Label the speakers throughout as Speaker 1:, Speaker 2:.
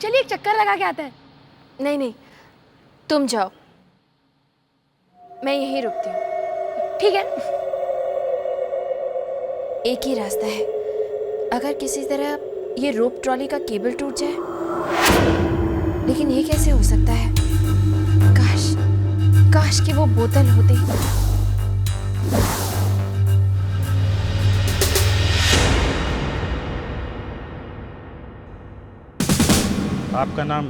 Speaker 1: चलिए एक चक्कर लगा के आते हैं।
Speaker 2: नहीं नहीं, तुम जाओ, मैं यहीं रुकती हूँ।
Speaker 1: ठीक है।
Speaker 2: एक ही रास्ता है, अगर किसी तरह ये रोप ट्रॉली का केबल टूट जाए, लेकिन ये कैसे हो सकता है? काश काश कि वो बोतल होती।
Speaker 3: आपका नाम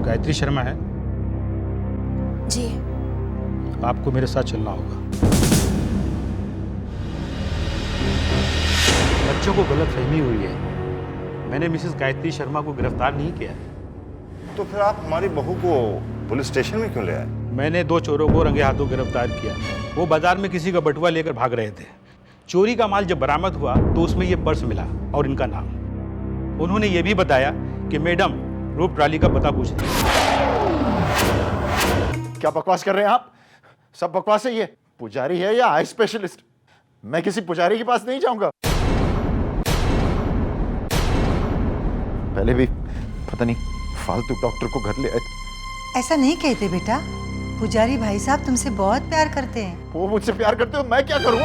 Speaker 3: गायत्री शर्मा है?
Speaker 2: जी।
Speaker 3: आपको मेरे साथ चलना होगा। बच्चों को गलतफहमी हुई है, मैंने मिसेस गायत्री शर्मा को गिरफ्तार नहीं किया।
Speaker 4: तो फिर आप हमारी बहू को पुलिस स्टेशन में क्यों ले आए?
Speaker 3: मैंने 2 चोरों को रंगे हाथों गिरफ्तार किया। वो बाजार में किसी का बटुआ लेकर भाग रहे थे। चोरी का माल जब बरामद हुआ तो उसमें ये पर्स मिला और इनका नाम। उन्होंने ये भी बताया कि मैडम रोप ट्रॉली का पता पूछती है।
Speaker 5: क्या बकवास कर रहे हैं आप? सब बकवास है। ये पुजारी है या आई स्पेशलिस्ट? मैं किसी पुजारी के पास नहीं जाऊंगा। पहले भी पता नहीं फालतू डॉक्टर को घर ले आए।
Speaker 6: ऐसा नहीं कहते बेटा, पुजारी भाई साहब तुमसे बहुत प्यार करते हैं।
Speaker 5: वो मुझसे प्यार करते हो, मैं क्या करूं?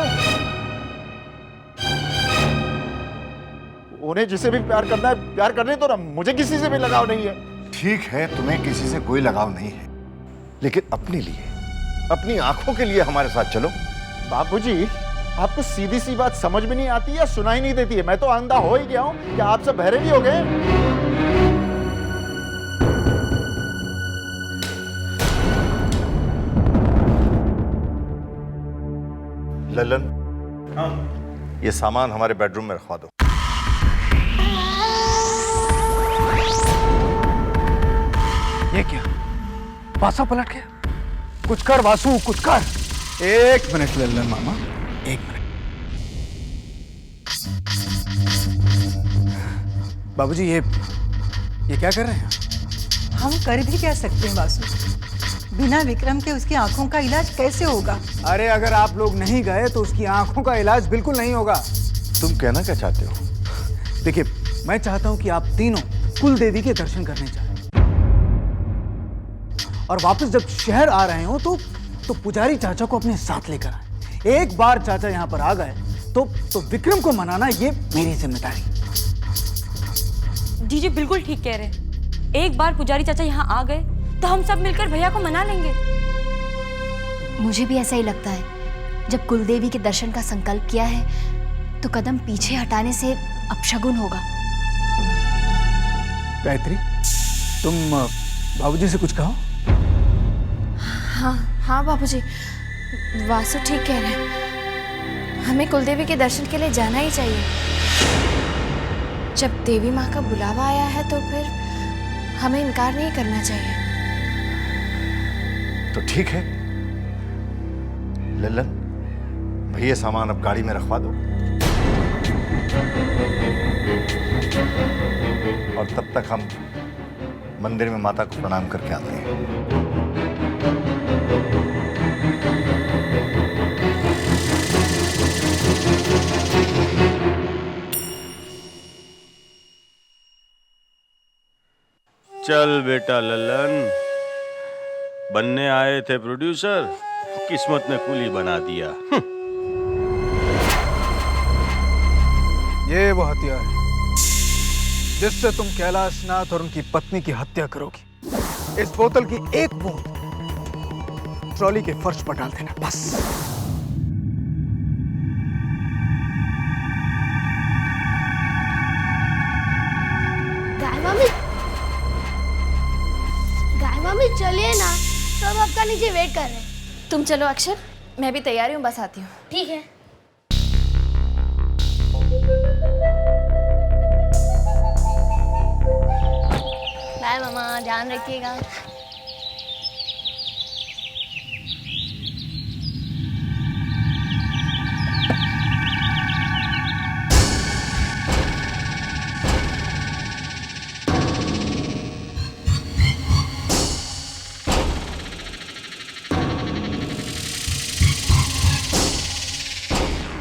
Speaker 5: उन्हें जिसे भी प्यार करना है प्यार करने दो ना, मुझे किसी से भी लगाव नहीं है।
Speaker 4: ठीक है, तुम्हें किसी से कोई लगाव नहीं है, लेकिन अपने लिए, अपनी आंखों के लिए हमारे साथ चलो।
Speaker 5: बापूजी, आपको सीधी सी बात समझ में नहीं आती या सुनाई नहीं देती है? मैं तो अंधा हो ही गया हूं, क्या आप सब बहरे भी हो गए?
Speaker 4: ललन, ये सामान हमारे बेडरूम में रखवा दो।
Speaker 7: ये क्या? पासा पलट गया। कुछ कर वासु, कुछ कर। एक मिनट लल्लन मामा, एक मिनट। बाबूजी, ये क्या कर रहे हैं?
Speaker 6: हम कर भी क्या सकते हैं वासु? बिना विक्रम के उसकी आंखों का इलाज कैसे होगा?
Speaker 7: अरे अगर आप लोग नहीं गए तो उसकी आंखों का इलाज बिल्कुल नहीं होगा।
Speaker 4: तुम कहना क्या चाहते हो?
Speaker 7: देखिए, मैं चाहता हूं कि आप तीनों कुल देवी के दर्शन करने जाएं। और वापस जब शहर आ रहे हो तो पुजारी चाचा को अपने साथ लेकर आए। एक बार चाचा यहाँ पर आ गए तो विक्रम को मनाना ये मेरी जिम्मेदारी।
Speaker 1: जीजी बिल्कुल ठीक कह रहे हैं। एक बार पुजारी चाचा यहाँ आ गए तो हम सब मिलकर भैया को मना लेंगे।
Speaker 2: मुझे भी ऐसा ही लगता है। जब कुलदेवी के दर्शन का संकल्प किया है तो कदम पीछे हटाने से अपशगुन होगा।
Speaker 7: गायत्री, तुम बाबूजी से कुछ कहो।
Speaker 2: हाँ बाबूजी, वासु ठीक कह रहे हैं। हमें कुलदेवी के दर्शन के लिए जाना ही चाहिए। जब देवी माँ का बुलावा आया है तो फिर हमें इनकार नहीं करना चाहिए।
Speaker 4: तो ठीक है ललन, भैया सामान अब गाड़ी में रखवा दो और तब तक हम मंदिर में माता को प्रणाम करके आते हैं।
Speaker 8: चल बेटा ललन, बनने आए थे प्रोड्यूसर, किस्मत ने कुली बना दिया।
Speaker 7: ये वो हथियार है जिससे तुम कैलाशनाथ और उनकी पत्नी की हत्या करोगी। इस बोतल की एक बूंद ट्रॉली के फर्श पर डाल देना, बस।
Speaker 1: गाय मामी चलिए ना, सब आपका नीचे वेट कर रहे हैं।
Speaker 2: तुम चलो अक्षर, मैं भी तैयार हूँ, बस आती हूँ।
Speaker 1: ठीक है। बाय मामा, ध्यान रखिएगा।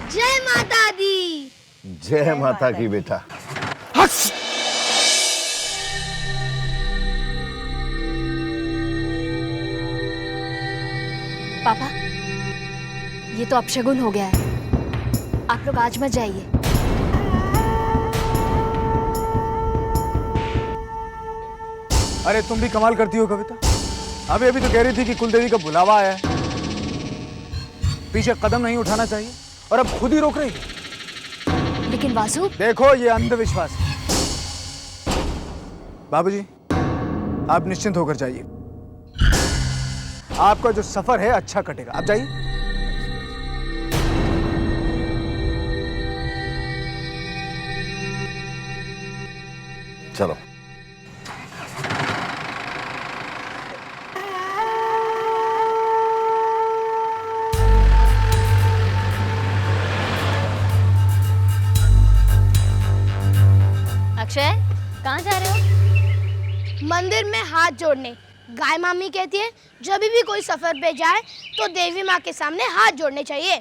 Speaker 1: जय माता दी।
Speaker 4: जय माता की बेटा।
Speaker 9: पापा, ये तो अपशगुन हो गया है। आप लोग आज मत जाइए।
Speaker 7: अरे तुम भी कमाल करती हो कविता। अभी तो कह रही थी कि कुलदेवी का बुलावा आया है, पीछे कदम नहीं उठाना चाहिए, और अब खुद ही रोक रही है।
Speaker 9: लेकिन वासु,
Speaker 7: देखो ये अंधविश्वास है। बाबूजी, आप निश्चिंत होकर जाइए। आपका जो सफर है अच्छा कटेगा। आप जाइए।
Speaker 4: चलो।
Speaker 9: अक्षय, कहाँ जा रहे हो?
Speaker 10: मंदिर में हाथ जोड़ने। गाय मामी कहती है जब भी कोई सफर पे जाए तो देवी माँ के सामने हाथ जोड़ने चाहिए।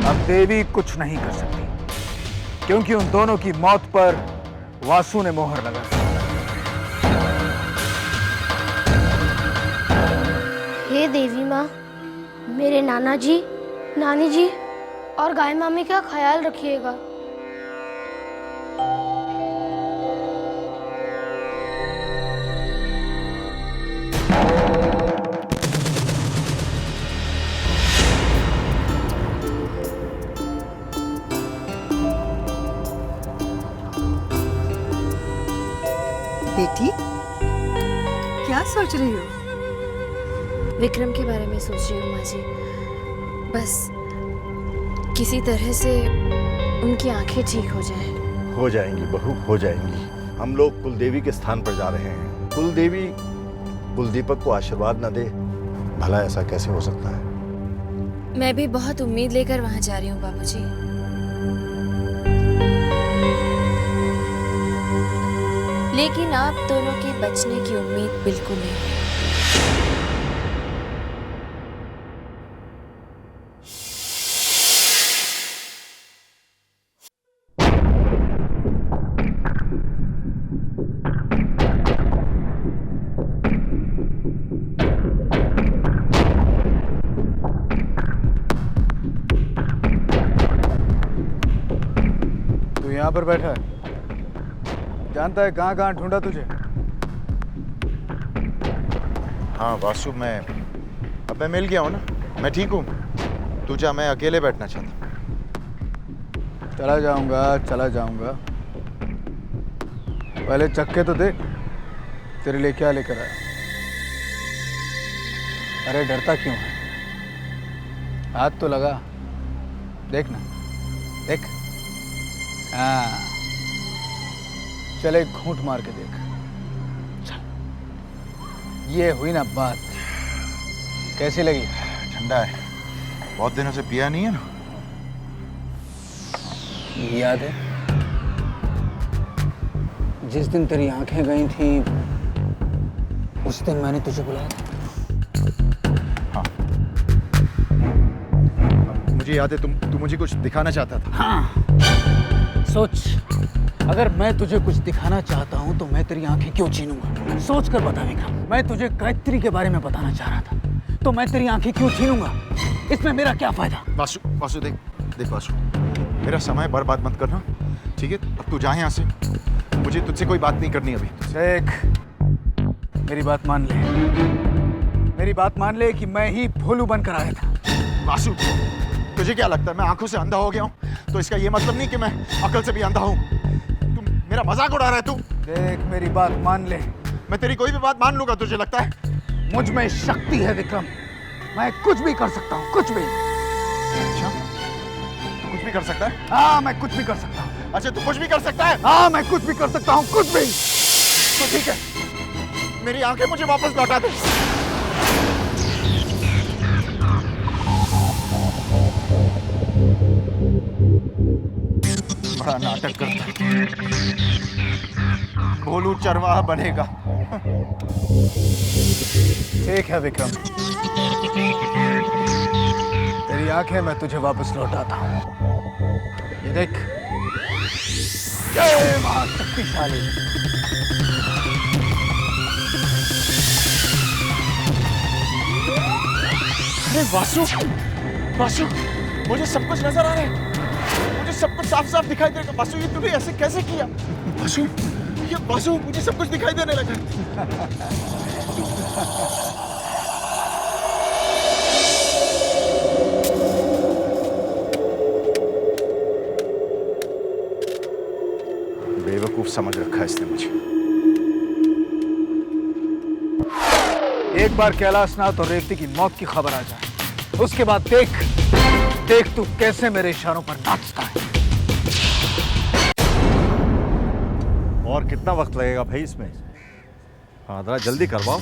Speaker 7: अब देवी कुछ नहीं कर सकती, क्योंकि उन दोनों की मौत पर वासु ने मोहर लगा दी।
Speaker 10: हे देवी माँ, मेरे नाना जी, नानी जी और गाय मामी का ख्याल रखिएगा।
Speaker 6: बेटी, क्या सोच रही हो?
Speaker 2: विक्रम के बारे में सोच रही हूँ माँ जी। बस किसी तरह से उनकी आंखें ठीक हो जाएं।
Speaker 4: हो जाएंगी बहू, हो जाएंगी। हम लोग कुलदेवी के स्थान पर जा रहे हैं। कुलदेवी कुलदीपक को आशीर्वाद न दे, भला ऐसा कैसे हो सकता है?
Speaker 2: मैं भी बहुत उम्मीद लेकर वहां जा रही हूँ बाबूजी। लेकिन आप दोनों के बचने की उम्मीद बिल्कुल नहीं।
Speaker 7: तू यहाँ पर बैठा है, जानता है कहाँ कहाँ ढूंढा तुझे?
Speaker 5: हाँ वासु, अब मैं मिल गया हूँ ना, मैं ठीक हूँ। तू जा, मैं अकेले बैठना चाहता।
Speaker 7: चला जाऊंगा। पहले चक्के तो देख, तेरे लिए क्या लेकर आया। अरे डरता क्यों है? हाथ तो लगा, देख ना, देख। हाँ, चल एक घूंट मार के देख। चल, ये हुई ना बात। कैसी लगी?
Speaker 5: ठंडा है, बहुत दिनों से पिया नहीं है ना।
Speaker 7: याद है जिस दिन तेरी आंखें गई थी, उस दिन मैंने तुझे बुलाया था।
Speaker 5: हाँ, मुझे याद है, तू मुझे कुछ दिखाना चाहता था।
Speaker 7: हाँ, सोच, अगर मैं तुझे कुछ दिखाना चाहता हूं तो मैं तेरी आंखें क्यों छीनूंगा? सोच कर बता विक्रम। मैं तुझे गायत्री के बारे में बताना चाह रहा था, तो मैं तेरी आंखें क्यों छीनूंगा? इसमें मेरा क्या फायदा?
Speaker 5: वासु देख वासु, मेरा समय बर्बाद मत करना, ठीक है? अब तू जा यहाँ से, मुझे तुझसे कोई बात नहीं करनी अभी।
Speaker 7: देख, मेरी बात मान ले कि मैं ही भोलू बनकर आया था।
Speaker 5: वासु, तुझे क्या लगता है मैं आंखों से अंधा हो गया हूँ? तो इसका ये मतलब नहीं कि मैं अकल से भी अंधा हूँ। तू मेरा मजाक उड़ा रहा है तू।
Speaker 7: देख, मेरी बात मान ले।
Speaker 5: मैं तेरी कोई भी बात मान लूंगा, तुझे लगता है?
Speaker 7: मुझ में शक्ति है विक्रम, मैं कुछ भी कर सकता हूँ, कुछ भी।
Speaker 5: अच्छा, तू कुछ भी कर सकता है?
Speaker 7: हाँ, मैं कुछ भी कर सकता हूँ।
Speaker 5: अच्छा, तू कुछ भी कर सकता है?
Speaker 7: हाँ, मैं कुछ भी कर सकता हूँ, कुछ भी।
Speaker 5: तो ठीक है, मेरी आंखें मुझे वापस लौटा दे। बड़ा नाटक करता है, भोलू चरवाहा बनेगा।
Speaker 7: ठीक है विक्रम, तेरी आंखें मैं तुझे वापस लौटाता हूँ। ये देख, जय मां शक्तिशाली।
Speaker 5: अरे वासु, वासु, मुझे सब कुछ नजर आ रहा है। मुझे सब कुछ साफ साफ दिखाई दे रहा है। वासु, ये तूने ऐसे कैसे किया? वासु, ये वासु, मुझे सब कुछ दिखाई देने लगा। बेवकूफ समझ रखा है इसने मुझे।
Speaker 7: एक बार कैलाशनाथ और रेवती की मौत की खबर आ जाए, उसके बाद देख देख तू कैसे मेरे इशारों पर नाचता है।
Speaker 4: और कितना वक्त लगेगा भाई इसमें? हाँ जरा जल्दी करवाओ।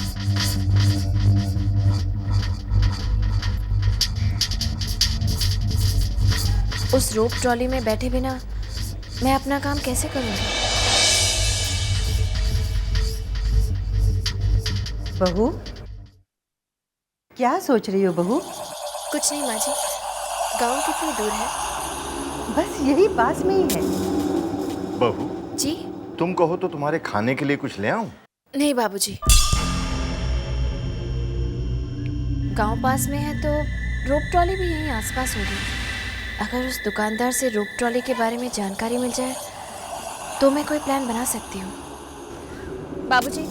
Speaker 2: उस रोप ट्रॉली में बैठे बिना मैं अपना काम कैसे करूंगी?
Speaker 6: बहू, क्या सोच रही हो बहू?
Speaker 2: कुछ नहीं माँ जी। गाँव कितनी दूर है?
Speaker 6: बस यही पास में ही है।
Speaker 4: बहू,
Speaker 2: जी?
Speaker 4: तुम कहो तो तुम्हारे खाने के लिए कुछ ले आऊं?
Speaker 2: नहीं बाबूजी। गांव पास में है तो रोप ट्रॉली भी यहीं आसपास होगी। अगर उस दुकानदार से रोप ट्रॉली के बारे में जानकारी मिल जाए तो मैं कोई प्लान बना सकती हूँ। बाबूजी,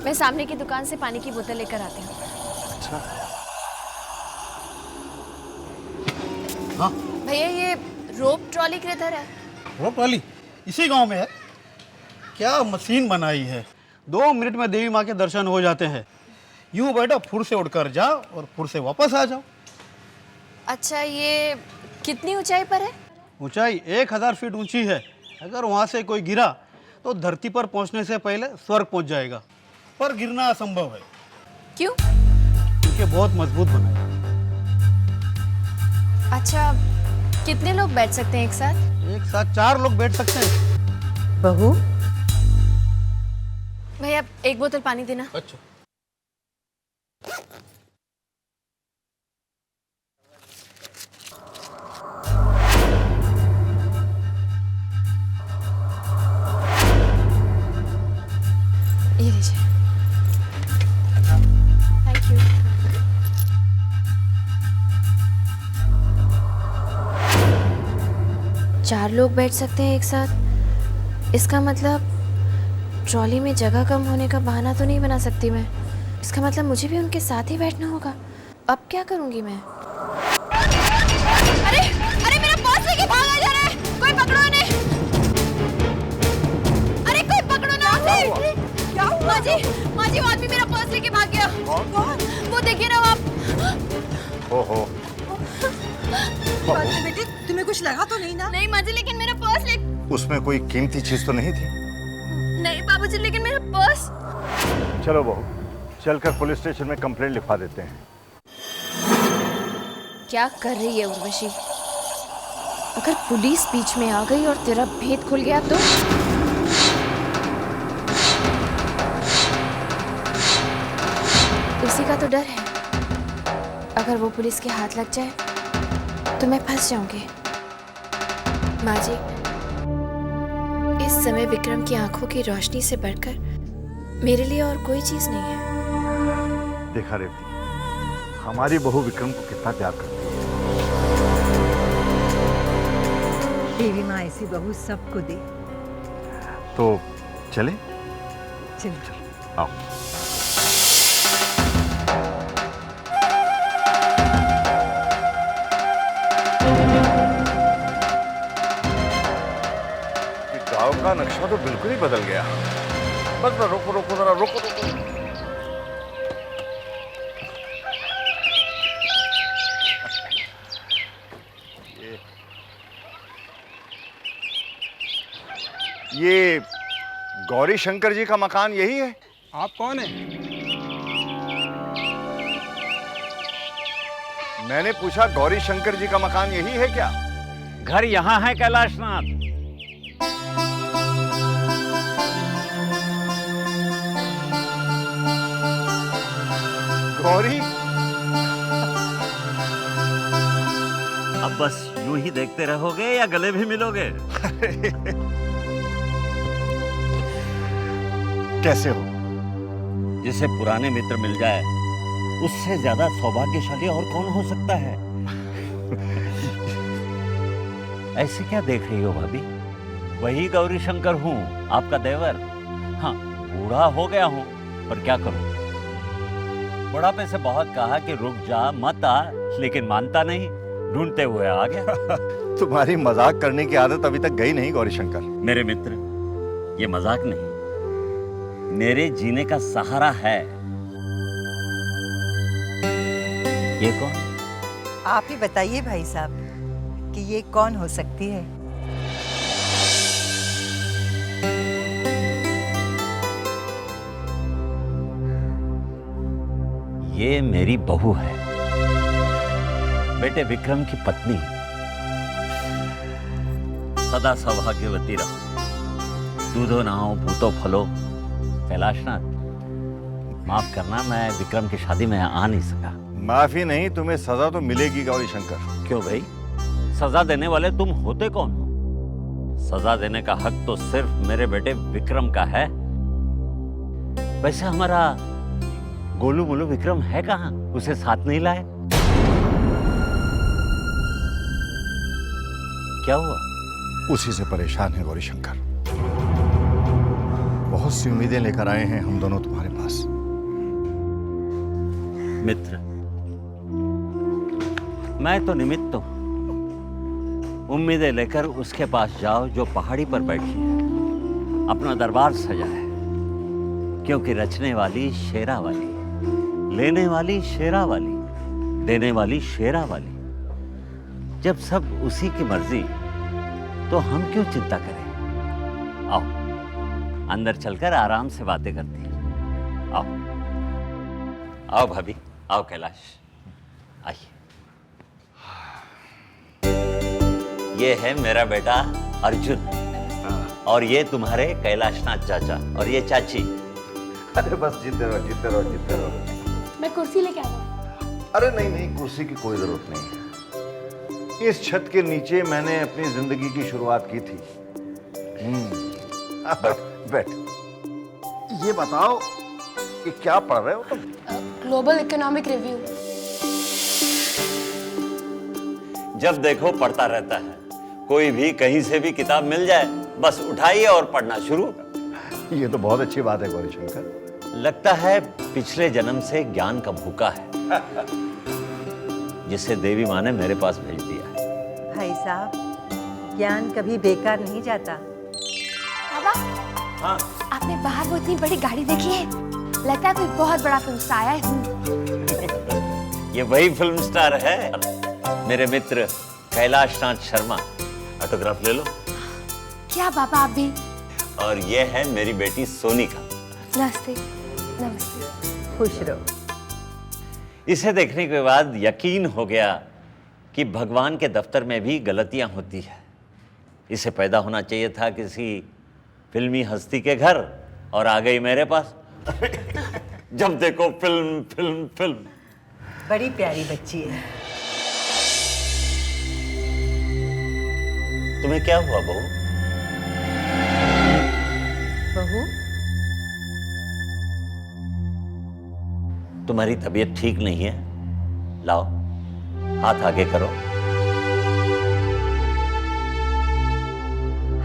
Speaker 2: मैं सामने की दुकान से पानी की बोतल लेकर आती हूँ।
Speaker 4: अच्छा।
Speaker 7: हाँ
Speaker 2: भैया, ये रोप ट्रॉली किधर है?
Speaker 11: रोप ट्रॉली इसी गांव में है। क्या मशीन बनाई है, 2 मिनट में देवी माँ के दर्शन हो जाते हैं। यूं बैठो, फुर से उड़कर जाओ और फुर से वापस आ जाओ।
Speaker 2: अच्छा, ये कितनी ऊंचाई पर है?
Speaker 11: ऊंचाई 1000 फीट ऊंची है। अगर वहाँ से कोई गिरा तो धरती पर पहुँचने से पहले स्वर्ग पहुँच जाएगा, पर गिरना असंभव है।
Speaker 2: क्यों?
Speaker 11: क्योंकि बहुत मजबूत बना है।
Speaker 2: अच्छा, कितने लोग बैठ सकते हैं एक साथ?
Speaker 11: एक साथ 4 लोग बैठ सकते हैं।
Speaker 6: बहू,
Speaker 2: भैया एक बोतल पानी देना।
Speaker 11: अच्छा।
Speaker 2: ये लीजिए। Thank you. चार लोग बैठ सकते हैं एक साथ। इसका मतलब ट्रॉली में जगह कम होने का बहाना तो नहीं बना सकती मैं। इसका मतलब मुझे भी उनके साथ ही बैठना होगा। अब क्या करूंगी मैं? अरे अरे, मेरा पर्स लेके भागा जा रहा है। कोई पकड़ो इन्हें। अरे कोई पकड़ो ना उसे।
Speaker 6: क्या हुआ?
Speaker 2: माँ जी, वो आदमी मेरा पर्स लेके भाग गया।
Speaker 6: कौन?
Speaker 2: वो देखिए ना आप।
Speaker 4: ओहो।
Speaker 6: बेटे, तुम्हें कुछ लगा तो नहीं ना?
Speaker 2: नहीं माँ जी, लेकिन मेरा पर्स ले।
Speaker 4: उसमें कोई कीमती चीज तो नहीं थी?
Speaker 2: नहीं बाबूजी, लेकिन मेरा पर्स।
Speaker 4: चलो बहू, चलकर पुलिस स्टेशन में कंप्लेंट लिखवा देते हैं।
Speaker 2: क्या कर रही है उर्वशी? अगर पुलिस बीच में आ गई और तेरा भेद खुल गया तो? उसी का तो डर है। अगर वो पुलिस के हाथ लग जाए तो मैं फंस जाऊंगी। माँ जी, इस समय विक्रम की आंखों की रोशनी से बढ़कर मेरे लिए और कोई चीज नहीं है।
Speaker 4: देखा रेवती, हमारी बहू विक्रम को कितना प्यार करती है।
Speaker 6: देवी माँ ऐसी बहू सबको दे।
Speaker 4: तो चले?
Speaker 6: चलो
Speaker 4: आओ। गांव का नक्शा तो बिल्कुल ही बदल गया। बस रोको रोको जरा, रोको रोको। ये गौरी शंकर जी का मकान यही है?
Speaker 11: आप कौन है?
Speaker 4: मैंने पूछा, गौरी शंकर जी का मकान यही है क्या?
Speaker 7: घर यहाँ है कैलाशनाथ।
Speaker 4: गौरी?
Speaker 12: अब बस यूं ही देखते रहोगे या गले भी मिलोगे?
Speaker 4: कैसे हो?
Speaker 12: जिसे पुराने मित्र मिल जाए उससे ज्यादा सौभाग्यशाली और कौन हो सकता है? ऐसे क्या देख रही हो भाभी? वही गौरी शंकर हूँ, आपका देवर। हाँ, बूढ़ा हो गया हूँ, पर क्या करूँ? बुढ़ापे से बहुत कहा कि रुक जा मत आ, लेकिन मानता नहीं, ढूंढते हुए आ गया।
Speaker 4: तुम्हारी मजाक करने की आदत अभी तक गई नहीं गौरीशंकर।
Speaker 12: मेरे मित्र, ये मजाक नहीं, मेरे जीने का सहारा है। ये कौन?
Speaker 6: आप ही बताइए भाई साहब कि ये कौन हो सकती है?
Speaker 12: ये मेरी बहू है, बेटे विक्रम की पत्नी। सदा सौभाग्यवती रहो, दूधो नहाओ पूतो फलो। कैलाशनाथ, माफ करना, मैं विक्रम की शादी में आ नहीं सका।
Speaker 4: माफी नहीं, तुम्हें सजा तो मिलेगी गौरीशंकर।
Speaker 12: क्यों भाई? सजा देने वाले तुम होते कौन हो? सजा देने का हक तो सिर्फ मेरे बेटे विक्रम का है। वैसे हमारा गोलू मोलू विक्रम है कहाँ? उसे साथ नहीं लाए? क्या हुआ?
Speaker 4: उसी से परेशान है गौरीशंकर। बहुत सी उम्मीदें लेकर आए हैं हम दोनों तुम्हारे पास।
Speaker 12: मित्र, मैं तो निमित्त हूं। उम्मीदें लेकर उसके पास जाओ जो पहाड़ी पर बैठी है, अपना दरबार सजाए। क्योंकि रचने वाली शेरा वाली, लेने वाली शेरा वाली, देने वाली शेरा वाली। जब सब उसी की मर्जी, तो हम क्यों चिंता करें? आओ अंदर चलकर आराम से बातें करते हैं। आओ आओ भाभी, आओ कैलाश, आइए। ये है मेरा बेटा अर्जुन, और ये तुम्हारे कैलाशनाथ चाचा, और ये चाची।
Speaker 4: अरे बस जीते रहो, जीते रहो, जीते रहो।
Speaker 10: मैं कुर्सी लेके आ रहा
Speaker 4: अरे नहीं नहीं, कुर्सी की कोई जरूरत नहीं है। इस छत के नीचे मैंने अपनी जिंदगी की शुरुआत की थी। बैठ। ये बताओ कि क्या पढ़ रहे हो तुम?
Speaker 10: Global economic review.
Speaker 12: जब देखो पढ़ता रहता है। कोई भी कहीं से भी किताब मिल जाए, बस उठाइए और पढ़ना शुरू।
Speaker 4: ये तो बहुत अच्छी बात है गौरीशंकर।
Speaker 12: लगता है पिछले जन्म से ज्ञान का भूखा है, जिसे देवी माँ ने मेरे पास भेज दिया है।
Speaker 6: भाई साहब, ज्ञान कभी बेकार नहीं जाता।
Speaker 10: पापा,
Speaker 12: हाँ,
Speaker 10: आपने बाहर वो इतनी बड़ी गाड़ी देखी है? लगता है कोई बहुत बड़ा फिल्म स्टार आया है।
Speaker 12: ये वही फिल्म स्टार है, मेरे मित्र कैलाशनाथ शर्मा। ऑटोग्राफ ले लो।
Speaker 10: क्या पापा, आप भी?
Speaker 12: और ये है मेरी बेटी सोनिका।
Speaker 10: नमस्ते। नमस्ते।
Speaker 6: खुश रहो।
Speaker 12: इसे देखने के बाद यकीन हो गया कि भगवान के दफ्तर में भी गलतियां होती है। इसे पैदा होना चाहिए था किसी फिल्मी हस्ती के घर, और आ गई मेरे पास। जब देखो फिल्म फिल्म फिल्म।
Speaker 6: बड़ी प्यारी बच्ची है।
Speaker 12: तुम्हें क्या हुआ बहू?
Speaker 6: बहू,
Speaker 12: तुम्हारी तबीयत ठीक नहीं है? लाओ, हाथ आगे करो।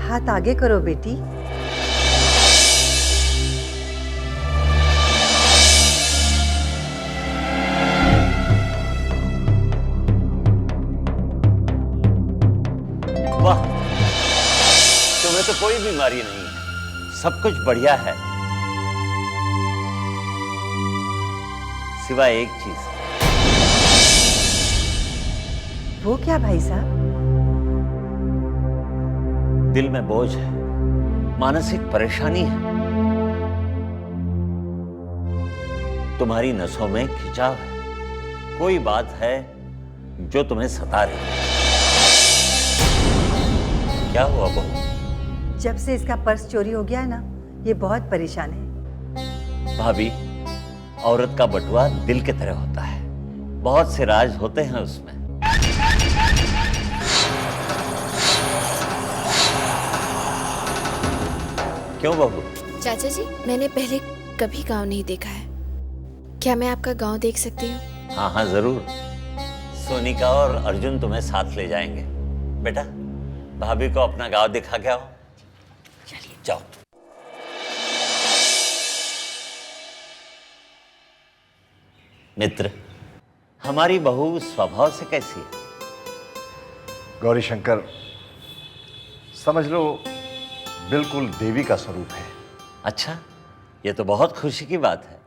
Speaker 6: हाथ आगे करो बेटी।
Speaker 12: वाह, तुम्हें तो कोई बीमारी नहीं है, सब कुछ बढ़िया है, सिवाय एक चीज।
Speaker 6: वो क्या भाई साहब?
Speaker 12: दिल में बोझ है, मानसिक परेशानी है, तुम्हारी नसों में खिंचाव है, कोई बात है जो तुम्हें सता रही है। क्या हुआ बहू?
Speaker 6: जब से इसका पर्स चोरी हो गया है ना, ये बहुत परेशान है।
Speaker 12: भाभी, औरत का बटुआ दिल की तरह होता है, बहुत से राज होते हैं उसमें। क्यों बहू,
Speaker 2: चाचा जी, मैंने पहले कभी गांव नहीं देखा है। क्या मैं आपका गांव देख सकती हूँ?
Speaker 12: हाँ हाँ जरूर। सोनिका और अर्जुन तुम्हें साथ ले जाएंगे। बेटा, भाभी को अपना गांव दिखा के आओ। चलिए जाओ। मित्र, हमारी बहू स्वभाव से कैसी है?
Speaker 4: गौरी शंकर, समझ लो बिल्कुल देवी का स्वरूप है।
Speaker 12: अच्छा, ये तो बहुत खुशी की बात है।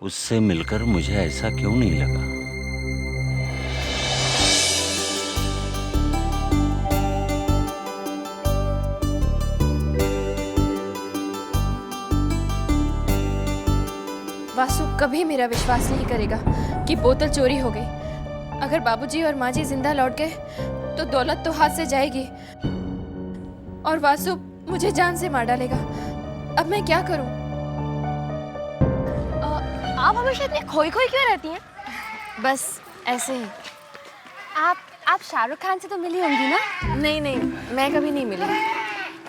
Speaker 12: उससे मिलकर मुझे ऐसा क्यों नहीं लगा?
Speaker 2: वासु कभी मेरा विश्वास नहीं करेगा कि बोतल चोरी हो गई। अगर बाबूजी और माँ जी जिंदा लौट गए तो दौलत तो हाथ से जाएगी और वासु मुझे जान से मार डालेगा। अब मैं क्या करूं?
Speaker 9: आप हमेशा इतनी खोई खोई क्यों रहती हैं?
Speaker 2: बस ऐसे ही।
Speaker 9: आप शाहरुख खान से तो मिली होंगी ना?
Speaker 2: नहीं नहीं, मैं कभी नहीं मिली।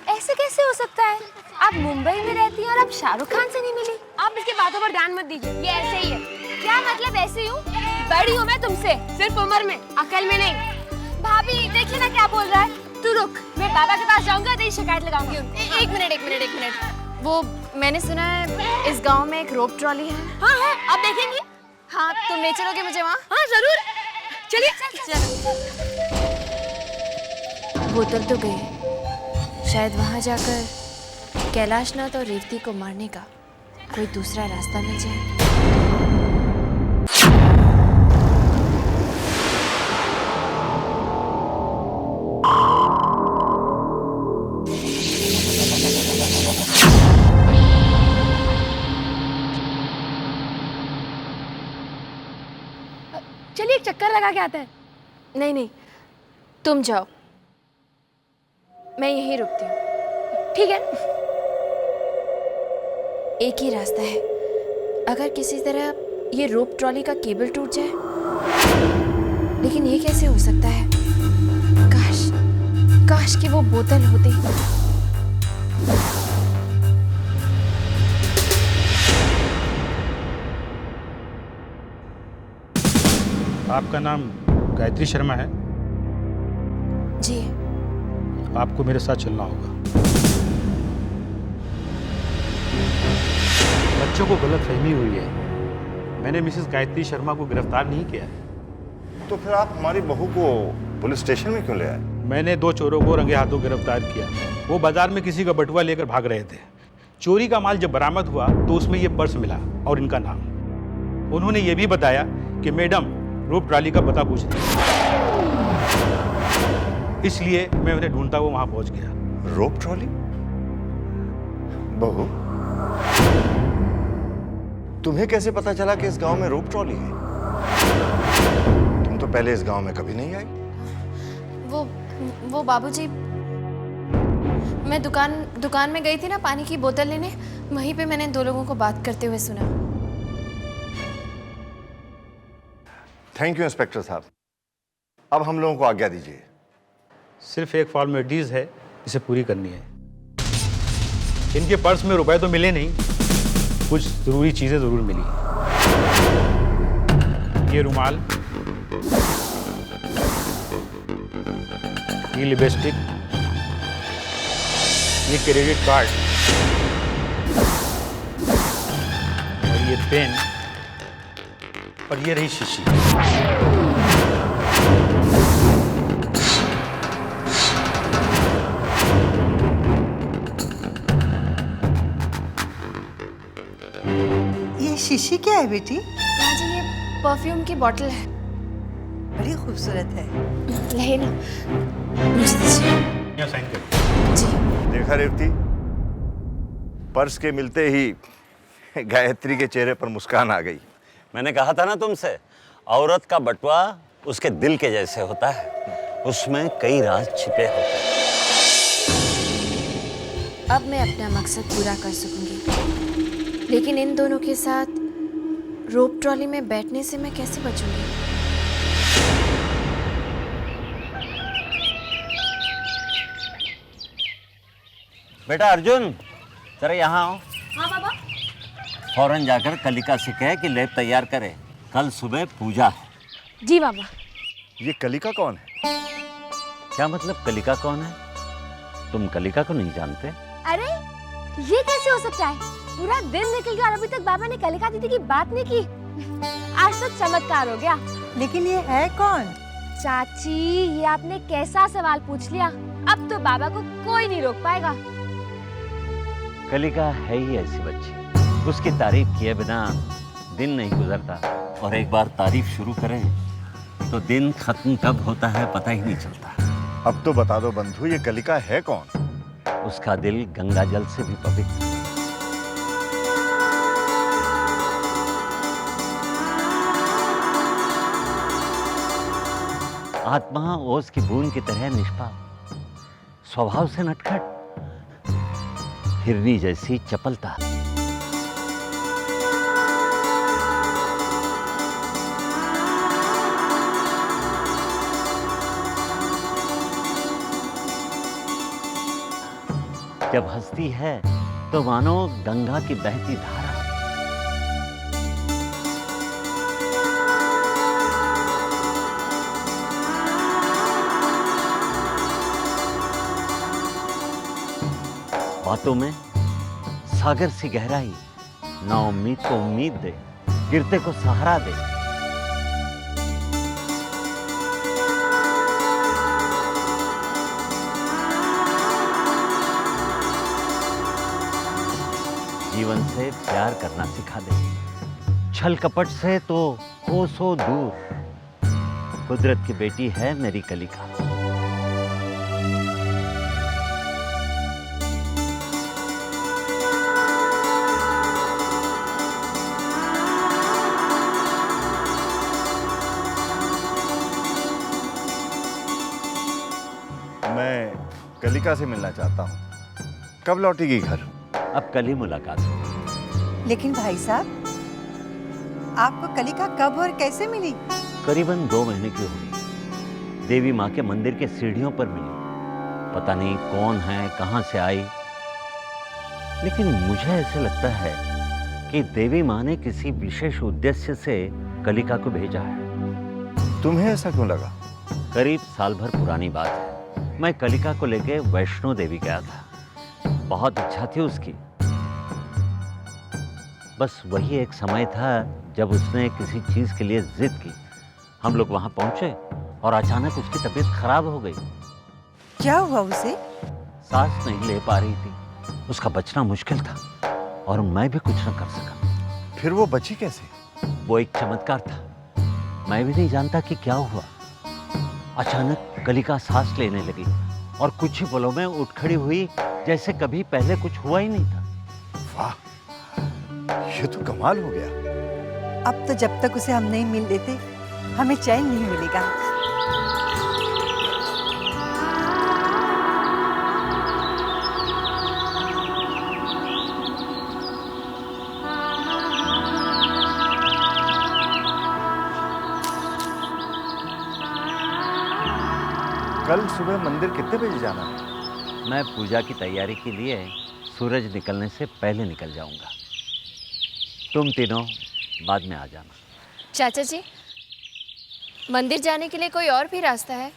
Speaker 9: ऐसे कैसे हो सकता है? आप मुंबई में रहती हैं और आप शाहरुख खान से नहीं मिली? आप इसकी बातों पर ध्यान मत दीजिए, ये ऐसे ही है। क्या मतलब ऐसे ही हूँ? बड़ी हूँ मैं तुमसे, सिर्फ उम्र में, अकल में नहीं। भाभी देखिए ना क्या बोल रहा है। तू रुक, मैं बाबा के पास जाऊंगा, तेरी शिकायत लगाऊंगी उनको।
Speaker 2: एक मिनट। वो मैंने सुना है इस गांव में एक रोप ट्रॉली है।
Speaker 9: हाँ है, आप देखेंगी?
Speaker 2: हाँ, तुम ले चलोगे मुझे वहाँ?
Speaker 9: हाँ जरूर, चलिए।
Speaker 2: बोतल तो गई, शायद वहाँ जाकर कैलाशनाथ और रेवती को मारने का कोई दूसरा रास्ता मिल जाए।
Speaker 9: चलिए एक चक्कर लगा के आते हैं।
Speaker 2: नहीं, तुम जाओ, मैं यहीं रुकती हूँ।
Speaker 9: ठीक है।
Speaker 2: एक ही रास्ता है, अगर किसी तरह ये रोप ट्रॉली का केबल टूट जाए। लेकिन ये कैसे हो सकता है? काश कि वो बोतल होती।
Speaker 3: आपका नाम गायत्री शर्मा है?
Speaker 2: जी।
Speaker 3: आपको मेरे साथ चलना होगा। बच्चों को गलतफहमी हुई है। मैंने मिसेस गायत्री शर्मा को गिरफ्तार नहीं किया है।
Speaker 4: तो फिर आप हमारी बहू को पुलिस स्टेशन में क्यों ले आए?
Speaker 3: मैंने 2 चोरों को रंगे हाथों गिरफ्तार किया। वो बाजार में किसी का बटुआ लेकर भाग रहे थे। चोरी का माल जब बरामद हुआ तो उसमें ये पर्स मिला और इनका नाम। उन्होंने ये भी बताया कि मैडम रोप ट्रॉली का पता पूछ रही है, इसलिए मैं उन्हें ढूंढता हुआ वहां पहुंच गया।
Speaker 4: रोप ट्रॉली? बहू, तुम्हें कैसे पता चला कि इस गांव में रोप ट्रॉली है? तुम तो पहले इस गांव में कभी नहीं आई।
Speaker 2: वो बाबूजी, मैं दुकान में गई थी ना पानी की बोतल लेने, वहीं पे मैंने 2 लोगों को बात करते हुए सुना।
Speaker 4: थैंक यू इंस्पेक्टर साहब। अब हम लोगों को आज्ञा दीजिए।
Speaker 3: सिर्फ एक फॉर्मेलिटीज है, इसे पूरी करनी है। इनके पर्स में रुपए तो मिले नहीं, कुछ जरूरी चीजें जरूर मिली। ये रुमाल, ये लिपस्टिक, ये क्रेडिट कार्ड और ये पेन और ये रही शीशी।
Speaker 6: ये शीशी क्या है बेटी?
Speaker 2: माँ जी, ये परफ्यूम की बोतल है।
Speaker 6: बड़ी खूबसूरत है।
Speaker 2: ले ना, मुझे दीजिए।
Speaker 3: यहाँ साइन कर।
Speaker 2: जी।
Speaker 4: देखा रेवती, पर्स के मिलते ही गायत्री के चेहरे पर मुस्कान आ गई।
Speaker 12: मैंने कहा था ना तुमसे, औरत का बटुआ उसके दिल के जैसे होता है, उसमें कई राज छिपे होते हैं।
Speaker 2: अब मैं अपना मकसद पूरा कर सकूंगी, लेकिन इन दोनों के साथ रोप ट्रॉली में बैठने से मैं कैसे बचूंगी?
Speaker 12: बेटा अर्जुन, जरा यहाँ आओ।
Speaker 1: हाँ बाबा।
Speaker 12: फौरन जाकर कलिका से कहे कि लेप तैयार करे, कल सुबह पूजा है।
Speaker 9: जी बाबा।
Speaker 4: ये कलिका कौन है?
Speaker 12: क्या मतलब कलिका कौन है? तुम कलिका को नहीं जानते?
Speaker 9: अरे ये कैसे हो सकता है? पूरा दिन निकल गया और अभी तक बाबा ने कलिका दीदी की बात नहीं की। आज तो चमत्कार हो गया।
Speaker 6: लेकिन ये है कौन?
Speaker 9: चाची, ये आपने कैसा सवाल पूछ लिया। अब तो बाबा को कोई नहीं रोक पाएगा।
Speaker 12: कलिका है ही ऐसी बच्ची, उसकी तारीफ किए बिना दिन नहीं गुजरता, और एक बार तारीफ शुरू करें तो दिन खत्म कब होता है पता ही नहीं चलता।
Speaker 4: अब तो बता दो बंधु, ये कलिका है कौन?
Speaker 12: उसका दिल गंगा जल से भी पवित्र। आत्मा ओस की बूंद की तरह निष्पाप, स्वभाव से नटखट, हिरनी जैसी चपलता। जब हंसती है तो मानो गंगा की बहती धारा। बातों में सागर सी गहराई, ना उम्मीद को उम्मीद दे, गिरते को सहारा दे। जीवन से प्यार करना सिखा दे, छल कपट से तो कोसों दूर। कुदरत की बेटी है मेरी कलिका।
Speaker 4: मैं कलिका से मिलना चाहता हूँ। कब लौटेगी घर?
Speaker 12: अब कल ही मुलाकात होगी।
Speaker 6: लेकिन भाई साहब, आपको कलिका कब और कैसे मिली?
Speaker 12: करीबन 2 महीने की हुई। देवी माँ के मंदिर के सीढ़ियों पर मिली। पता नहीं कौन है, कहाँ से आई, लेकिन मुझे ऐसे लगता है कि देवी माँ ने किसी विशेष उद्देश्य से कलिका को भेजा है।
Speaker 4: तुम्हें ऐसा क्यों लगा?
Speaker 12: करीब साल भर पुरानी बात है। मैं कलिका को लेके वैष्णो देवी गया था। बहुत इच्छा थी उसकी। बस वही एक समय था जब उसने किसी चीज के लिए जिद की। हम लोग वहां पहुंचे और अचानक उसकी तबीयत खराब हो गई।
Speaker 6: क्या हुआ उसे?
Speaker 12: सांस नहीं ले पा रही थी। उसका बचना मुश्किल था और मैं भी कुछ न कर सका।
Speaker 4: फिर वो बची कैसे?
Speaker 12: वो एक चमत्कार था। मैं भी नहीं जानता कि क्या हुआ। अचानक कलिका सांस लेने लगी और कुछ ही पलों में उठ खड़ी हुई, जैसे कभी पहले कुछ हुआ ही नहीं था।
Speaker 4: वाह, ये तो कमाल हो गया।
Speaker 6: अब तो जब तक उसे हम नहीं मिल देते, हमें चैन नहीं मिलेगा।
Speaker 4: कल सुबह मंदिर कितने बजे जाना है?
Speaker 12: मैं पूजा की तैयारी के लिए सूरज निकलने से पहले निकल जाऊंगा। तुम तीनों बाद में आ जाना।
Speaker 2: चाचा जी, मंदिर जाने के लिए कोई और भी रास्ता है?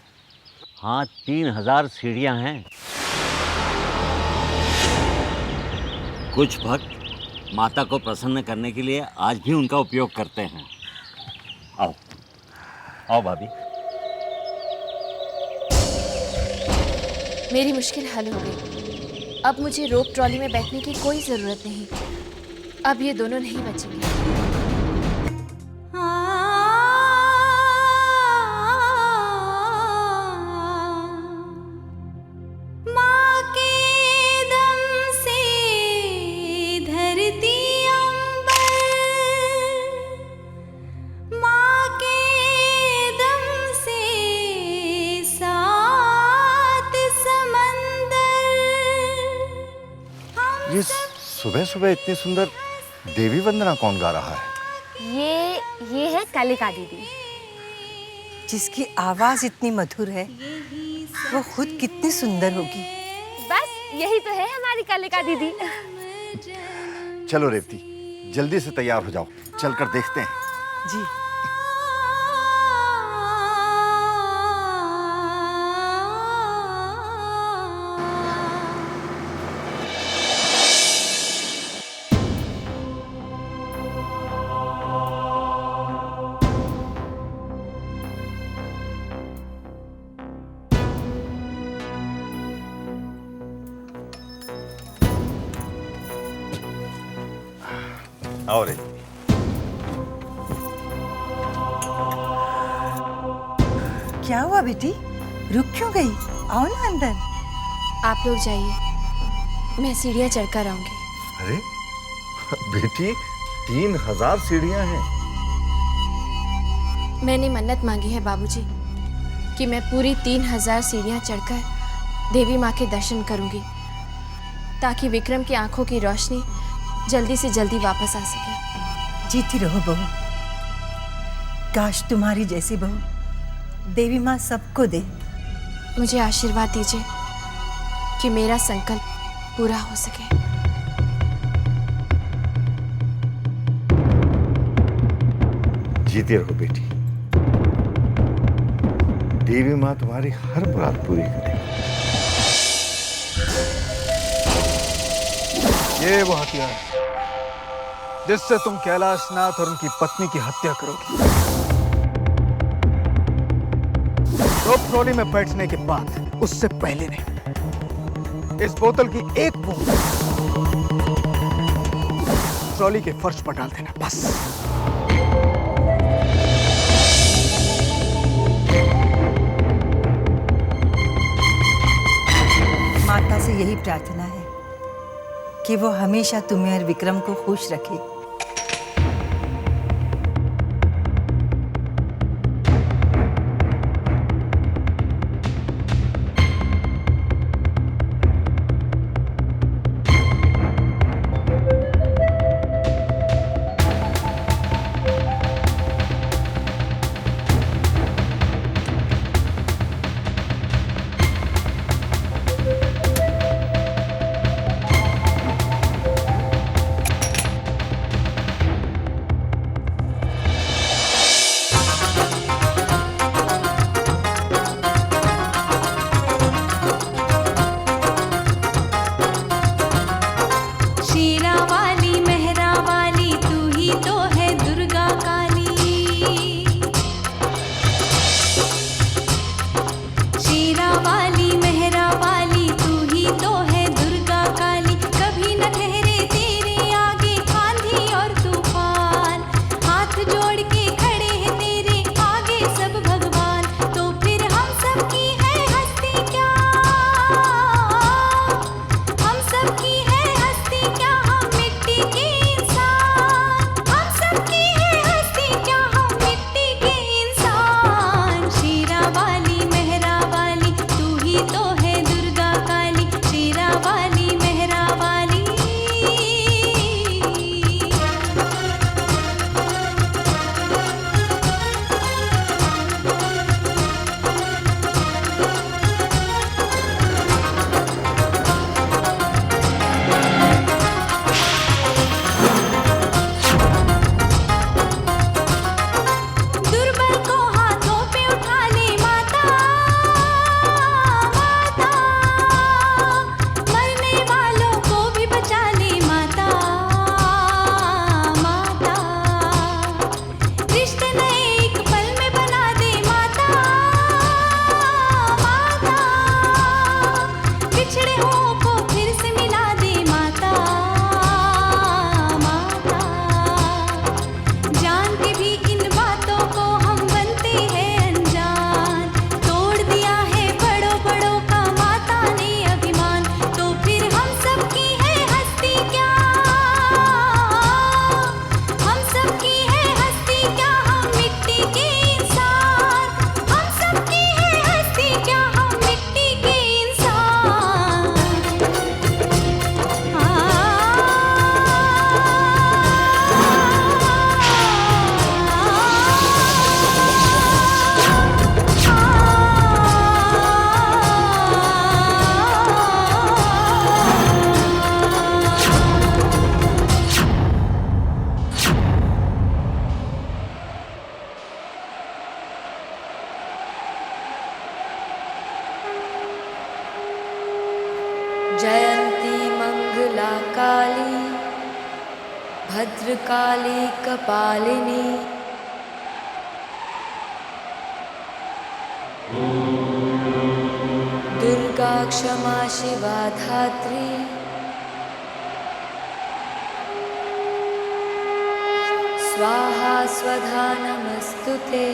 Speaker 12: हाँ, 3000 सीढ़ियां हैं। कुछ भक्त माता को प्रसन्न करने के लिए आज भी उनका उपयोग करते हैं। आओ आओ भाभी।
Speaker 2: मेरी मुश्किल हल हो गई। अब मुझे रोप ट्रॉली में बैठने की कोई ज़रूरत नहीं। अब ये दोनों नहीं बचेंगे।
Speaker 13: माँ के दम से धरती अंबर, माँ के दम से सात समंदर।
Speaker 4: ये सुबह सुबह इतनी सुंदर देवी वंदना कौन गा रहा है?
Speaker 9: ये है कलिका दीदी।
Speaker 6: जिसकी आवाज इतनी मधुर है, वो खुद कितनी सुंदर होगी।
Speaker 9: बस यही तो है हमारी कालिका दीदी।
Speaker 4: चलो रेवती, जल्दी से तैयार हो जाओ, चलकर देखते हैं।
Speaker 6: जी।
Speaker 4: आओ रेवती।
Speaker 6: क्या हुआ बेटी, रुक क्यों गई? आओ ना अंदर।
Speaker 2: आप लोग जाइए, मैं सीढ़ियाँ चढ़कर आऊंगी।
Speaker 4: अरे बेटी, 3000 सीढ़ियां हैं।
Speaker 2: मैंने मन्नत मांगी है बाबूजी कि मैं पूरी 3000 सीढ़ियाँ चढ़कर देवी माँ के दर्शन करूंगी, ताकि विक्रम की आंखों की रोशनी जल्दी से जल्दी वापस आ सके।
Speaker 6: जीती रहो बहू। काश तुम्हारी जैसी बहू देवी माँ सबको दे।
Speaker 2: मुझे आशीर्वाद दीजिए कि मेरा संकल्प पूरा हो सके।
Speaker 4: जीती रहो बेटी, देवी माँ तुम्हारी हर मुराद पूरी करेगी।
Speaker 7: ये वो हथियार है जिससे तुम कैलाशनाथ और उनकी पत्नी की हत्या करोगी। रोप ट्रॉली में बैठने के बाद, उससे पहले नहीं, इस बोतल की एक बूंद ट्रॉली के फर्श पर डाल देना, बस।
Speaker 6: माता से यही प्रार्थना है कि वो हमेशा तुम्हें और विक्रम को खुश रखे।
Speaker 13: जान के भी इन बातों को हम बनते
Speaker 1: मंगला काली भद्रकाली कपालिनी दुर्गा क्षमा शिवा धात्री स्वाहा स्वधा नमस्तुते।